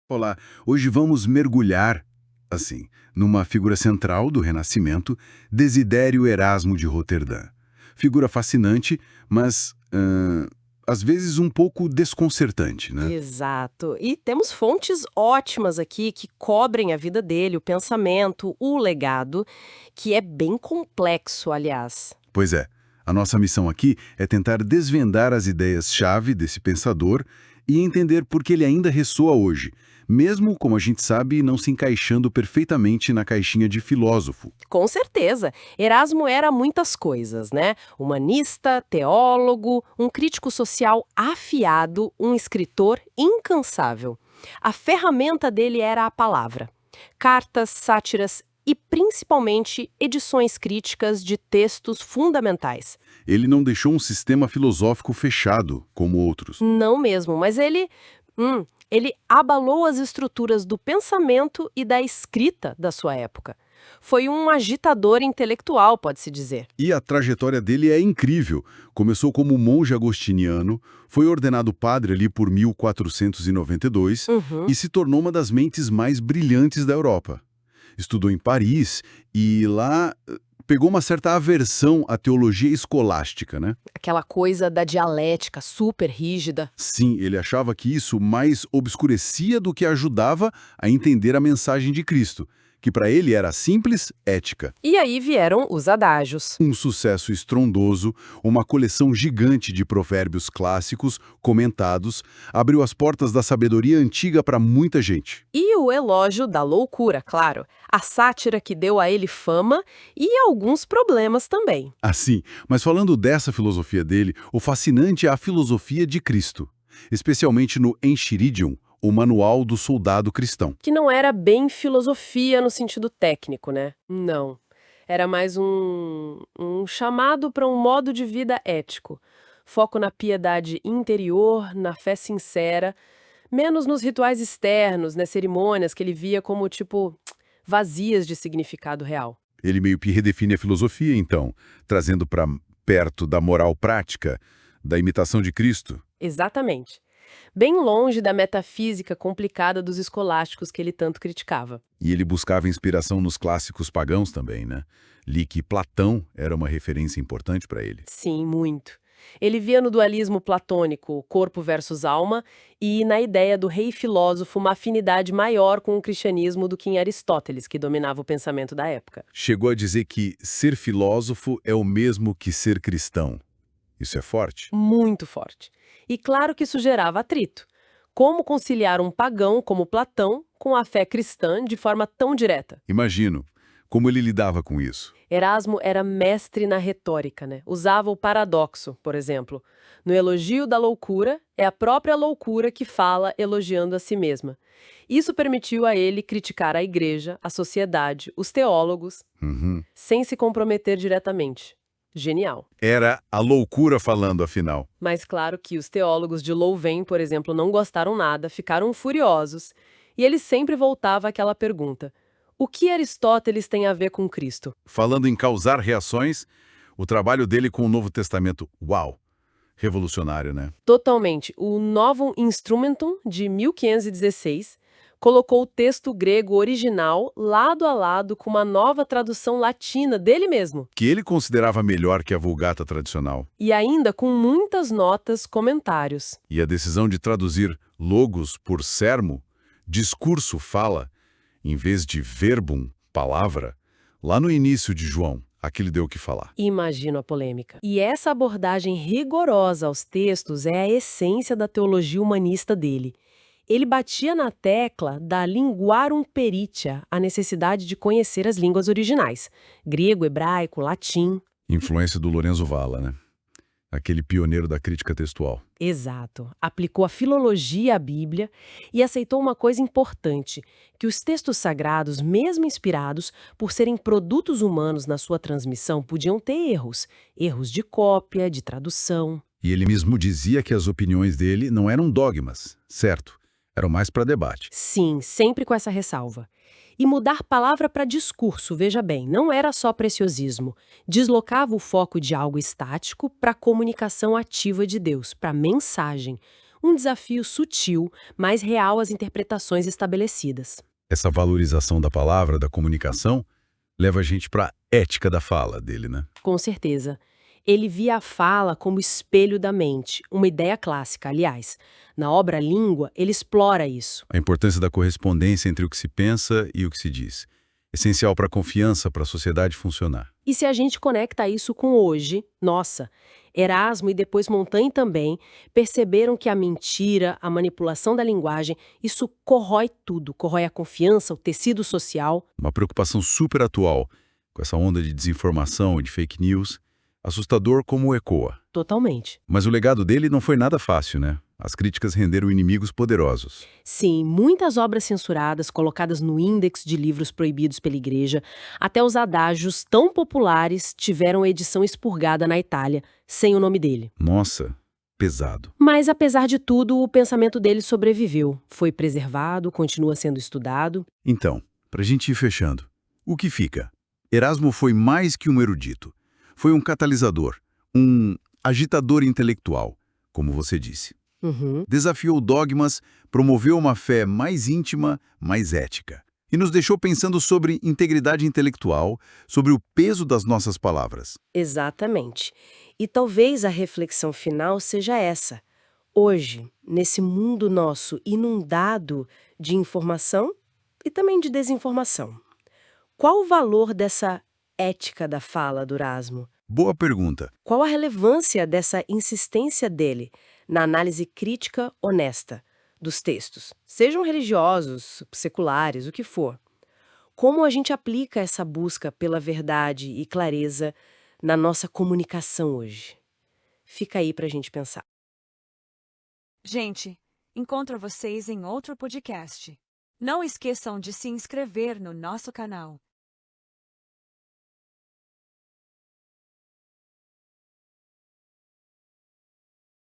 Olá, hoje vamos mergulhar, assim, numa figura central do Renascimento, Desidério Erasmo de Roterdã. Figura fascinante, mas, às vezes um pouco desconcertante, né? Exato. E temos fontes ótimas aqui que cobrem a vida dele, o pensamento, o legado, que é bem complexo, aliás. Pois é, a nossa missão aqui é tentar desvendar as ideias-chave desse pensador e entender por que ele ainda ressoa hoje, mesmo, como a gente sabe, não se encaixando perfeitamente na caixinha de filósofo. Com certeza. Erasmo era muitas coisas, né? Humanista, teólogo, um crítico social afiado, um escritor incansável. A ferramenta dele era a palavra. Cartas, sátiras e principalmente edições críticas de textos fundamentais. Ele não deixou um sistema filosófico fechado, como outros. Não mesmo, mas ele abalou as estruturas do pensamento e da escrita da sua época. Foi um agitador intelectual, pode-se dizer. E a trajetória dele é incrível. Começou como monge agostiniano, foi ordenado padre ali por 1492 e noventa e dois Uhum. e se tornou uma das mentes mais brilhantes da Europa. Estudou em Paris e lá pegou uma certa aversão à teologia escolástica, né? Aquela coisa da dialética super rígida. Sim, ele achava que isso mais obscurecia do que ajudava a entender a mensagem de Cristo, que para ele era simples ética. E aí vieram os adágios. Um sucesso estrondoso, uma coleção gigante de provérbios clássicos, comentados, abriu as portas da sabedoria antiga para muita gente. E o elogio da loucura, claro. A sátira que deu a ele fama e alguns problemas também. Assim, mas falando dessa filosofia dele, o fascinante é a filosofia de Cristo, especialmente no Enchiridion, o Manual do Soldado Cristão. Que não era bem filosofia no sentido técnico, né? Não. Era mais um chamado para um modo de vida ético. Foco na piedade interior, na fé sincera, menos nos rituais externos, nas cerimônias que ele via como, tipo, vazias de significado real. Ele meio que redefine a filosofia, então, trazendo para perto da moral prática, da imitação de Cristo. Exatamente. Bem longe da metafísica complicada dos escolásticos que ele tanto criticava. E ele buscava inspiração nos clássicos pagãos também, né? Li que Platão era uma referência importante para ele. Sim, muito. Ele via no dualismo platônico, corpo versus alma, e na ideia do rei filósofo uma afinidade maior com o cristianismo do que em Aristóteles, que dominava o pensamento da época. Chegou a dizer que ser filósofo é o mesmo que ser cristão. Isso é forte? Muito forte. E claro que isso gerava atrito. Como conciliar um pagão como Platão com a fé cristã de forma tão direta? Imagino. Como ele lidava com isso? Erasmo era mestre na retórica, né? Usava o paradoxo, por exemplo. No elogio da loucura, é a própria loucura que fala elogiando a si mesma. Isso permitiu a ele criticar a igreja, a sociedade, os teólogos, Uhum. sem se comprometer diretamente. Genial. Era a loucura falando, afinal. Mas claro que os teólogos de Louvain, por exemplo, não gostaram nada, ficaram furiosos. E ele sempre voltava àquela pergunta: o que Aristóteles tem a ver com Cristo? Falando em causar reações, o trabalho dele com o Novo Testamento, uau, revolucionário, né? Totalmente. O Novum Instrumentum, de 1516, colocou o texto grego original lado a lado com uma nova tradução latina dele mesmo. Que ele considerava melhor que a Vulgata tradicional. E ainda com muitas notas, comentários. E a decisão de traduzir logos por sermo, discurso, fala, em vez de verbum, palavra, lá no início de João, aquele deu o que falar. Imagino a polêmica. E essa abordagem rigorosa aos textos é a essência da teologia humanista dele. Ele batia na tecla da linguarum peritia, a necessidade de conhecer as línguas originais, grego, hebraico, latim. Influência do Lorenzo Valla, né? Aquele pioneiro da crítica textual. Exato. Aplicou a filologia à Bíblia e aceitou uma coisa importante, que os textos sagrados, mesmo inspirados, por serem produtos humanos na sua transmissão, podiam ter erros. Erros de cópia, de tradução. E ele mesmo dizia que as opiniões dele não eram dogmas, certo? Eram mais para debate. Sim, sempre com essa ressalva. E mudar palavra para discurso, veja bem, não era só preciosismo. Deslocava o foco de algo estático para a comunicação ativa de Deus, para a mensagem. Um desafio sutil, mas real às interpretações estabelecidas. Essa valorização da palavra, da comunicação, leva a gente para a ética da fala dele, né? Com certeza. Ele via a fala como espelho da mente, uma ideia clássica, aliás. Na obra Língua, ele explora isso. A importância da correspondência entre o que se pensa e o que se diz. Essencial para a confiança, para a sociedade funcionar. E se a gente conecta isso com hoje, nossa, Erasmo e depois Montaigne também perceberam que a mentira, a manipulação da linguagem, isso corrói tudo, corrói a confiança, o tecido social. Uma preocupação super atual, com essa onda de desinformação e de fake news, assustador como ecoa. Totalmente. Mas o legado dele não foi nada fácil, né? As críticas renderam inimigos poderosos. Sim, muitas obras censuradas, colocadas no índex de livros proibidos pela igreja, até os adágios tão populares tiveram a edição expurgada na Itália, sem o nome dele. Nossa, pesado. Mas, apesar de tudo, o pensamento dele sobreviveu, foi preservado, continua sendo estudado. Então, para a gente ir fechando, o que fica? Erasmo foi mais que um erudito. Foi um catalisador, um agitador intelectual, como você disse. Uhum. Desafiou dogmas, promoveu uma fé mais íntima, mais ética. E nos deixou pensando sobre integridade intelectual, sobre o peso das nossas palavras. Exatamente. E talvez a reflexão final seja essa. Hoje, nesse mundo nosso inundado de informação e também de desinformação, qual o valor dessa ética da fala do Erasmo? Boa pergunta. Qual a relevância dessa insistência dele na análise crítica honesta dos textos, sejam religiosos, seculares, o que for? Como a gente aplica essa busca pela verdade e clareza na nossa comunicação hoje? Fica aí pra gente pensar. Gente, encontro vocês em outro podcast. Não esqueçam de se inscrever no nosso canal.